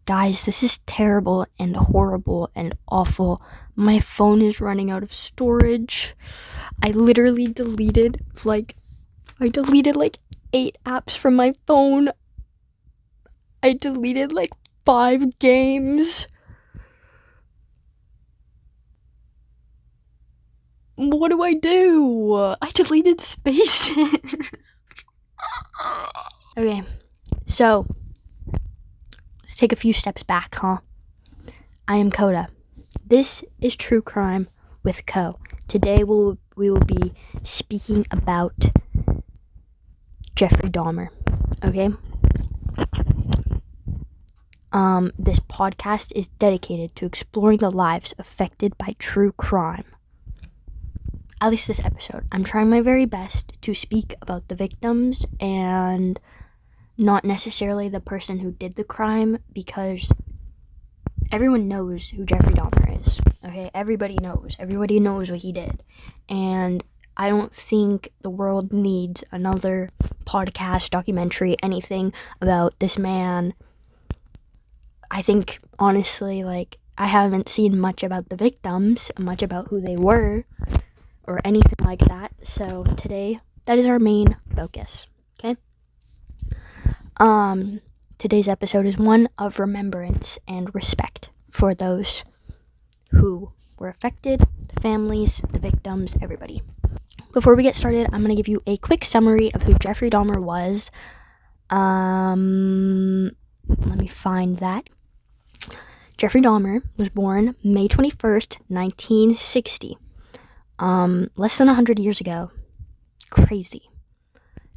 Guys, this is terrible and horrible and awful. My phone is running out of storage. I literally deleted like 8 apps from my phone. I deleted like 5 games. What do I do? I deleted spaces. Okay, so let's take a few steps back, huh? I am Coda. This is True Crime with Co. Today we will be speaking about Jeffory Dahmer. Okay? This podcast is dedicated to exploring the lives affected by true crime. At least this episode. I'm trying my very best to speak about the victims and not necessarily the person who did the crime, because everyone knows who Jeffory Dahmer is. Okay, everybody knows what he did, and I don't think the world needs another podcast, documentary, anything about this man. I think honestly, I haven't seen much about the victims, much about who they were, or anything like that. So today, that is our main focus. Okay. Today's episode is one of remembrance and respect for those who were affected, the families, the victims, everybody. Before we get started, I'm going to give you a quick summary of who Jeffory Dahmer was. Let me find that. Jeffory Dahmer was born May 21st, 1960. Less than 100 years ago. Crazy.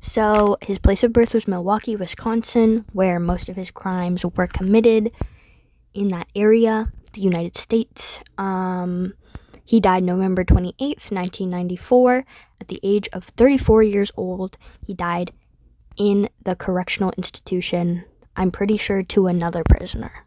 So his place of birth was Milwaukee, Wisconsin, where most of his crimes were committed in that area, the United States. He died November 28th, 1994, at the age of 34 years old. He died in the correctional institution, I'm pretty sure to another prisoner.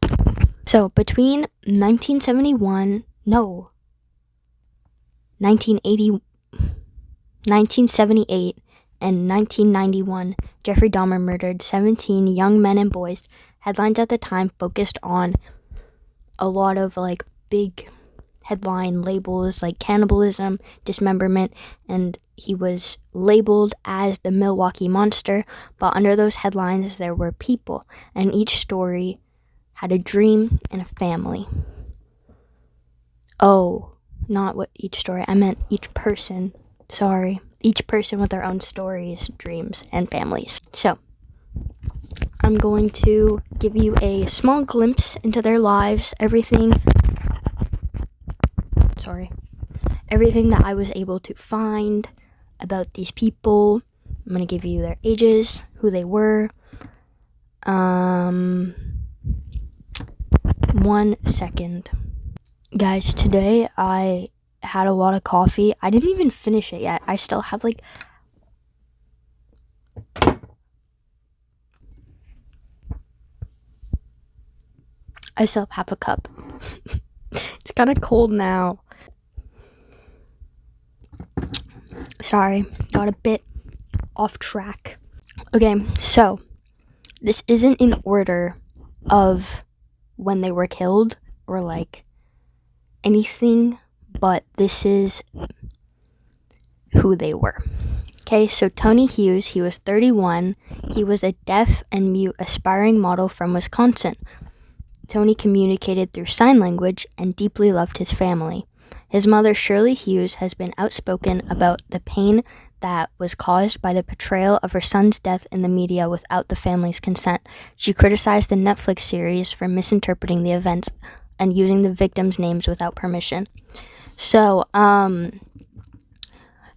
So between 1978 and 1991, Jeffory Dahmer murdered 17 young men and boys. Headlines at the time focused on a lot of big headline labels like cannibalism, dismemberment, and he was labeled as the Milwaukee Monster. But under those headlines, there were people, and each story had a dream and a family. Oh, not what each story, I meant each person. Sorry. Each person with their own stories, dreams, and families. So, I'm going to give you a small glimpse into their lives, everything that I was able to find about these people. I'm going to give you their ages, who they were. 1 second. Guys, today I had a lot of coffee. I didn't even finish it yet. I still have half a cup. It's kind of cold now. Sorry, got a bit off track. Okay, so this isn't in order of when they were killed or anything, but this is who they were. Okay, so Tony Hughes, he was 31. He was a deaf and mute aspiring model from Wisconsin. Tony communicated through sign language and deeply loved his family. His mother, Shirley Hughes, has been outspoken about the pain that was caused by the portrayal of her son's death in the media without the family's consent. She criticized the Netflix series for misinterpreting the events and using the victims' names without permission. So,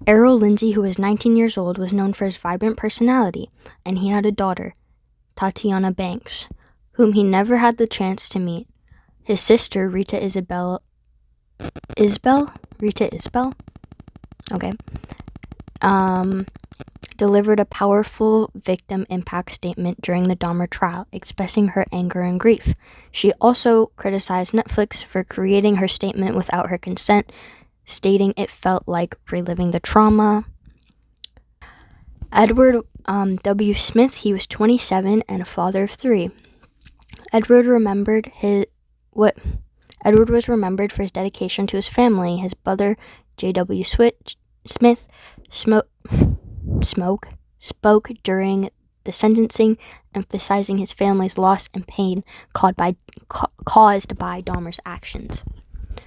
Errol Lindsay, who was 19 years old, was known for his vibrant personality, and he had a daughter, Tatiana Banks, whom he never had the chance to meet. His sister, Rita Isbell, okay, delivered a powerful victim impact statement during the Dahmer trial, expressing her anger and grief. She also criticized Netflix for creating her statement without her consent, stating it felt like reliving the trauma. Edward W. Smith, he was 27 and a father of 3. Edward was remembered for his dedication to his family. His brother, J.W. Smith, spoke during the sentencing, emphasizing his family's loss and pain caused by Dahmer's actions. I'm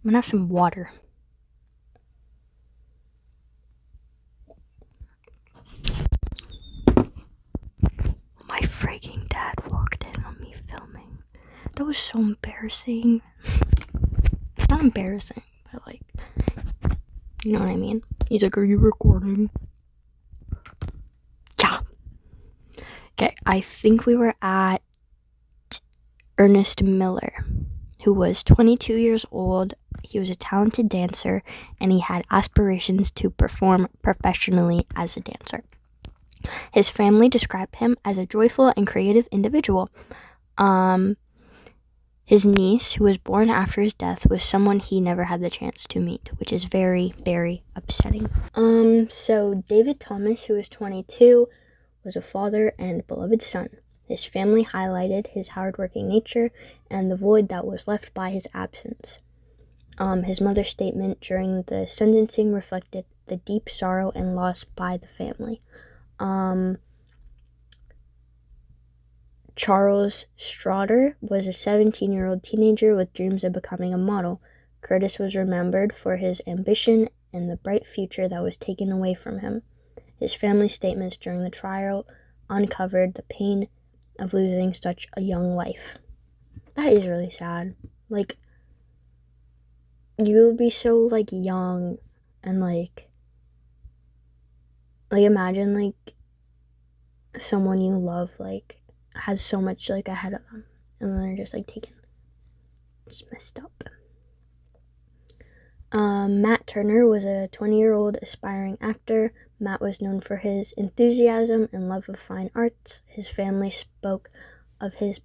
gonna have some water. My freaking dad walked in on me filming. That was so embarrassing. It's not embarrassing, but like, you know what I mean? He's like, "Are you recording?" Yeah. Okay, I think we were at Ernest Miller, who was 22 years old. He was a talented dancer, and he had aspirations to perform professionally as a dancer. His family described him as a joyful and creative individual. His niece, who was born after his death, was someone he never had the chance to meet, which is very, very upsetting. So David Thomas, who was 22, was a father and beloved son. His family highlighted his hardworking nature and the void that was left by his absence. His mother's statement during the sentencing reflected the deep sorrow and loss by the family. Charles Strotter was a 17-year-old teenager with dreams of becoming a model. Curtis was remembered for his ambition and the bright future that was taken away from him. His family statements during the trial uncovered the pain of losing such a young life. That is really sad. Like, you would be so, like, young and, like, imagine, like, someone you love, like, has so much, like, ahead of them, and then they're just, like, taken. It's messed up. Matt Turner was a 20-year-old aspiring actor. Matt was known for his enthusiasm and love of fine arts. His family spoke of his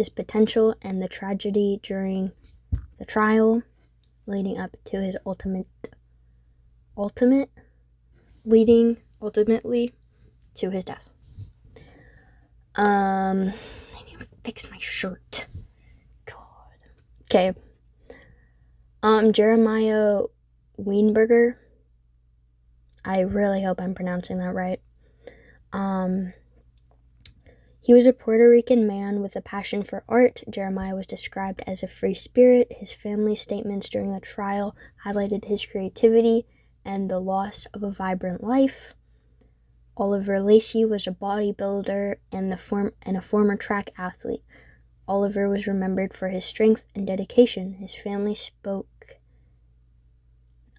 potential and the tragedy during the trial, leading up to his ultimately to his death. I need to fix my shirt. God. Okay. Jeremiah Weinberger. I really hope I'm pronouncing that right. He was a Puerto Rican man with a passion for art. Jeremiah was described as a free spirit. His family statements during the trial highlighted his creativity and the loss of a vibrant life. Oliver Lacey was a bodybuilder and a former track athlete. Oliver was remembered for his strength and dedication. His family spoke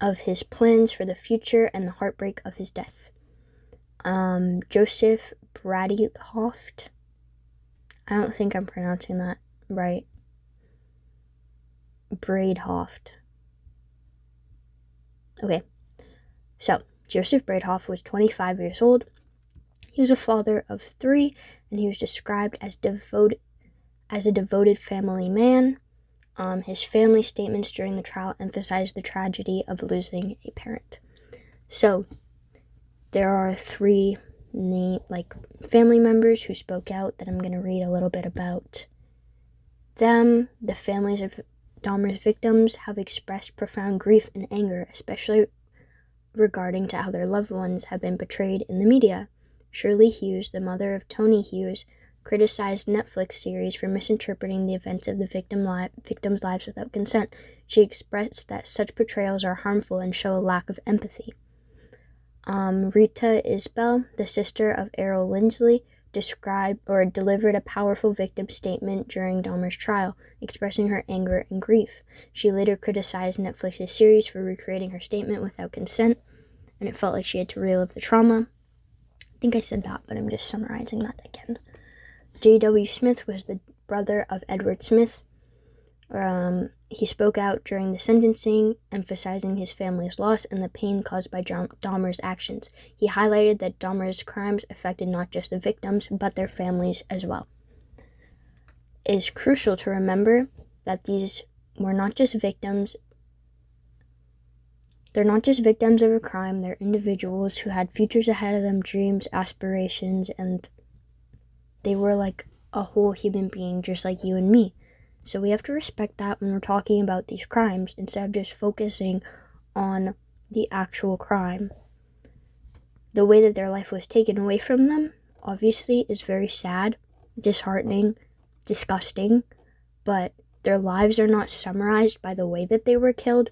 of his plans for the future and the heartbreak of his death. Joseph Bradyhoft. I don't think I'm pronouncing that right. Braidhoft. Okay. So, Joseph Braidhoft was 25 years old. He was a father of 3, and he was described as a devoted family man. His family statements during the trial emphasized the tragedy of losing a parent. So, there are 3 family members who spoke out that I'm going to read a little bit about them. The families of Dahmer's victims have expressed profound grief and anger, especially regarding to how their loved ones have been portrayed in the media. Shirley Hughes, the mother of Tony Hughes, criticized Netflix series for misinterpreting the events of the victims' lives without consent. She expressed that such portrayals are harmful and show a lack of empathy. Rita Isbell, the sister of Errol Lindsay, delivered a powerful victim statement during Dahmer's trial, expressing her anger and grief. She later criticized Netflix's series for recreating her statement without consent, and it felt like she had to relive the trauma. I think I said that, but I'm just summarizing that again. J.W. Smith was the brother of Edward Smith. He spoke out during the sentencing, emphasizing his family's loss and the pain caused by Dahmer's actions. He highlighted that Dahmer's crimes affected not just the victims, but their families as well. It is crucial to remember that these were not just victims. They're not just victims of a crime, they're individuals who had futures ahead of them, dreams, aspirations, and they were a whole human being just like you and me. So we have to respect that when we're talking about these crimes instead of just focusing on the actual crime. The way that their life was taken away from them, obviously, is very sad, disheartening, disgusting, but their lives are not summarized by the way that they were killed.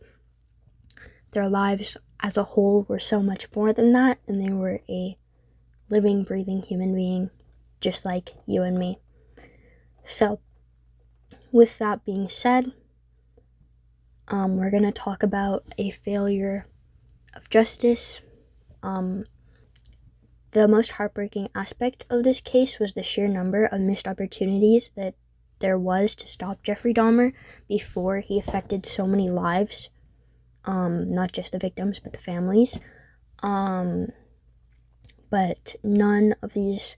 Their lives as a whole were so much more than that, and they were a living, breathing human being, just like you and me. So, with that being said, we're going to talk about a failure of justice. The most heartbreaking aspect of this case was the sheer number of missed opportunities that there was to stop Jeffrey Dahmer before he affected so many lives, not just the victims, but the families. But none of these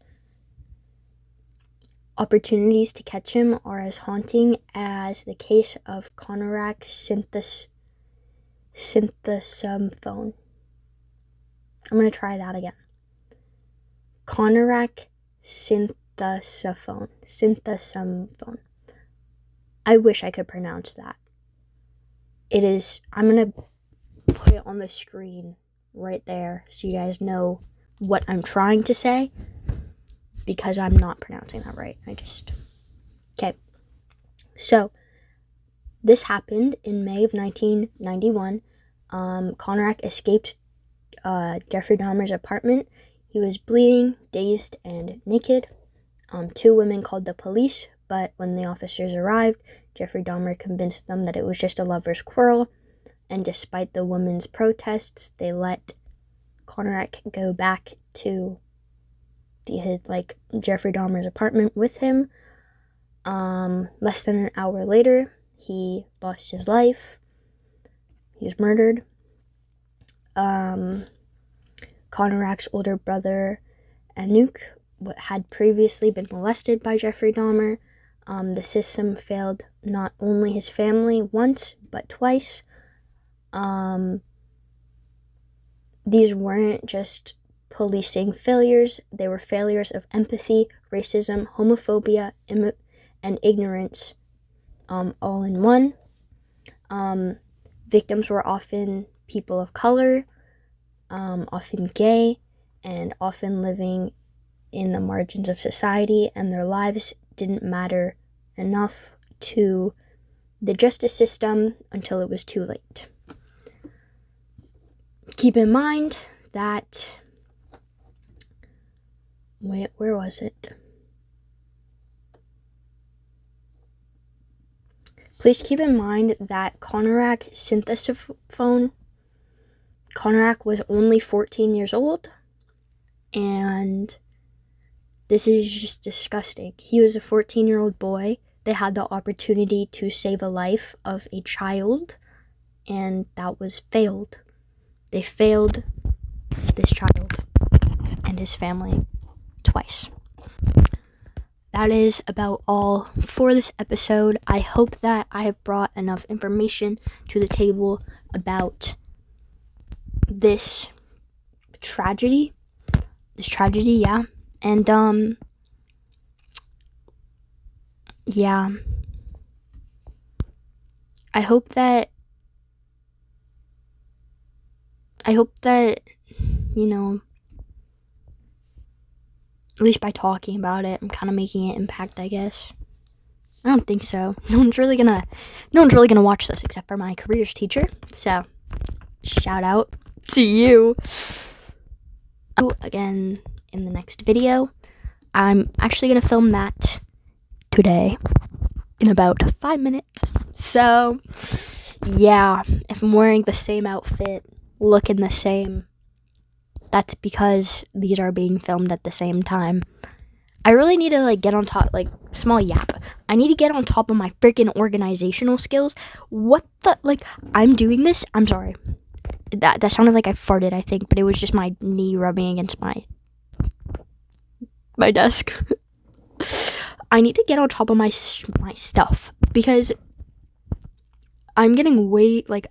opportunities to catch him are as haunting as the case of Conorak synthesomphone. I'm going to try that again. Conorak synthesomphone. I wish I could pronounce that. I'm going to put it on the screen right there so you guys know what I'm trying to say, because I'm not pronouncing that right. Okay. So, this happened in May of 1991. Conorak escaped Jeffrey Dahmer's apartment. He was bleeding, dazed, and naked. 2 women called the police, but when the officers arrived, Jeffrey Dahmer convinced them that it was just a lover's quarrel, and despite the women's protests, they let Conorak go back to Jeffrey Dahmer's apartment with him. Less than an hour later, he lost his life. He was murdered. Conorak's older brother, Anouk, had previously been molested by Jeffrey Dahmer. The system failed not only his family once, but twice. These weren't just policing failures, they were failures of empathy, racism, homophobia, and ignorance, all in one. Victims were often people of color, often gay, and often living in the margins of society, and their lives didn't matter enough to the justice system until it was too late. Keep in mind that... where was it? Please keep in mind that Conorak was only 14 years old, and this is just disgusting. He was a 14-year-old boy. They had the opportunity to save a life of a child, and that was failed. They failed this child and his family twice. That is about all for this episode. I hope that I have brought enough information to the table about this tragedy. Yeah. And, yeah. I hope that, you know, at least by talking about it, I'm kind of making an impact, I guess. I don't think so. No one's really gonna watch this except for my careers teacher. So, shout out to you. Again in the next video. I'm actually gonna film that today in about 5 minutes. So, yeah, if I'm wearing the same outfit, looking the same, that's because these are being filmed at the same time. I really need to get on top, small yap. I need to get on top of my freaking organizational skills. What the, I'm doing this. I'm sorry. That sounded like I farted, I think, but it was just my knee rubbing against my desk. I need to get on top of my stuff because I'm getting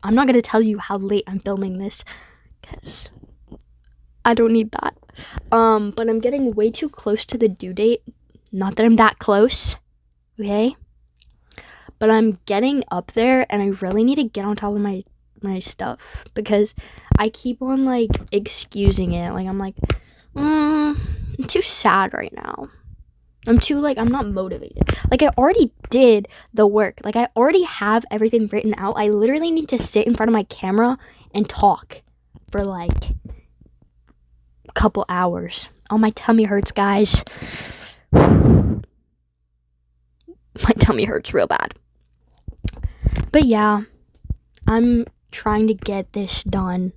I'm not going to tell you how late I'm filming this because I don't need that. But I'm getting way too close to the due date Not that I'm that close, okay? But I'm getting up there, and I really need to get on top of my stuff, because I keep on, like, excusing it. Like, I'm like, I'm too sad right now. I'm not motivated. Like, I already did the work. Like, I already have everything written out. I literally need to sit in front of my camera and talk for, like, a couple hours. Oh, my tummy hurts, guys. My tummy hurts real bad. But yeah, I'm trying to get this done.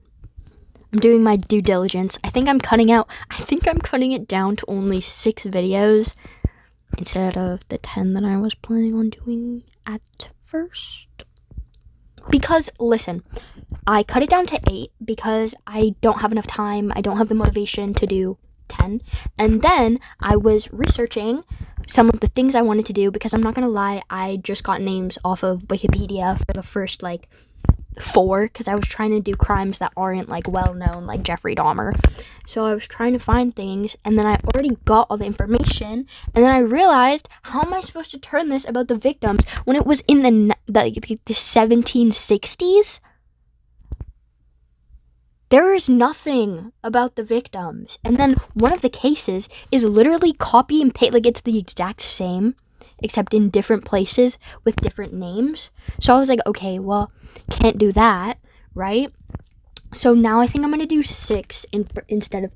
I'm doing my due diligence. I think I'm cutting it down to only 6 videos instead of the 10 that I was planning on doing at first. Because, listen, I cut it down to 8 because I don't have enough time. I don't have the motivation to do 10. And then I was researching some of the things I wanted to do, because I'm not gonna lie, I just got names off of Wikipedia for the first, like, 4, because I was trying to do crimes that aren't, like, well known, like Jeffory, Dahmer. So I was trying to find things, and then I already got all the information, and then I realized, how am I supposed to turn this about the victims when it was in the 1760s? There is nothing about the victims. And then one of the cases is literally copy and paste. Like, it's the exact same, except in different places with different names. So I was like, okay, well, can't do that, right? So now I think I'm going to do 6 instead of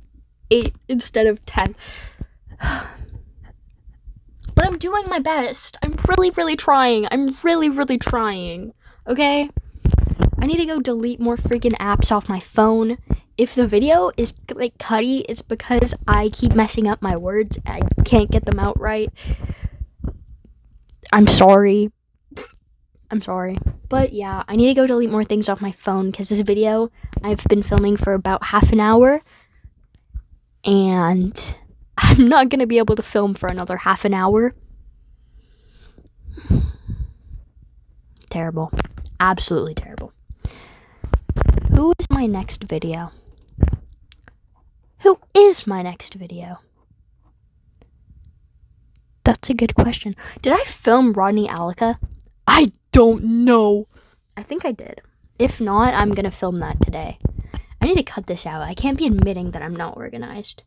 8, instead of 10. But I'm doing my best. I'm really, really trying. Okay? I need to go delete more freaking apps off my phone. If the video is, like, cutty, it's because I keep messing up my words. I can't get them out right. I'm sorry. But yeah, I need to go delete more things off my phone, because this video I've been filming for about half an hour. And I'm not going to be able to film for another half an hour. Terrible. Absolutely terrible. Who is my next video? That's a good question. Did I film Rodney Allica? I don't know. I think I did. If not, I'm gonna film that today. I need to cut this out. I can't be admitting that I'm not organized.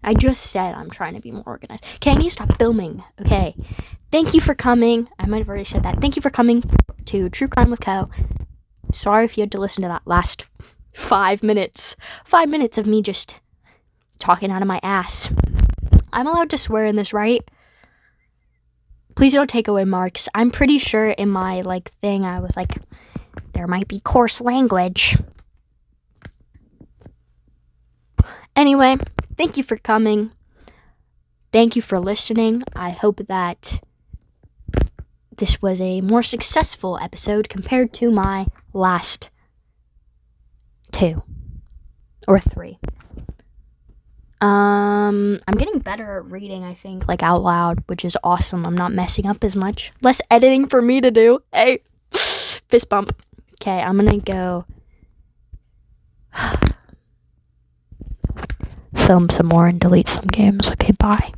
I just said I'm trying to be more organized. Okay, I need to stop filming. Okay. Thank you for coming. I might have already said that. Thank you for coming to True Crime with Co. Sorry if you had to listen to that last 5 minutes. 5 minutes of me just talking out of my ass. I'm allowed to swear in this, right? Please don't take away marks. I'm pretty sure in my, like, thing I was like, there might be coarse language. Anyway, thank you for coming. Thank you for listening. I hope that this was a more successful episode compared to my last 2 or 3. I'm getting better at reading, I think, like, out loud, which is awesome. I'm not messing up as much. Less editing for me to do. Hey, fist bump. Okay, I'm gonna go film some more and delete some games. Okay, bye.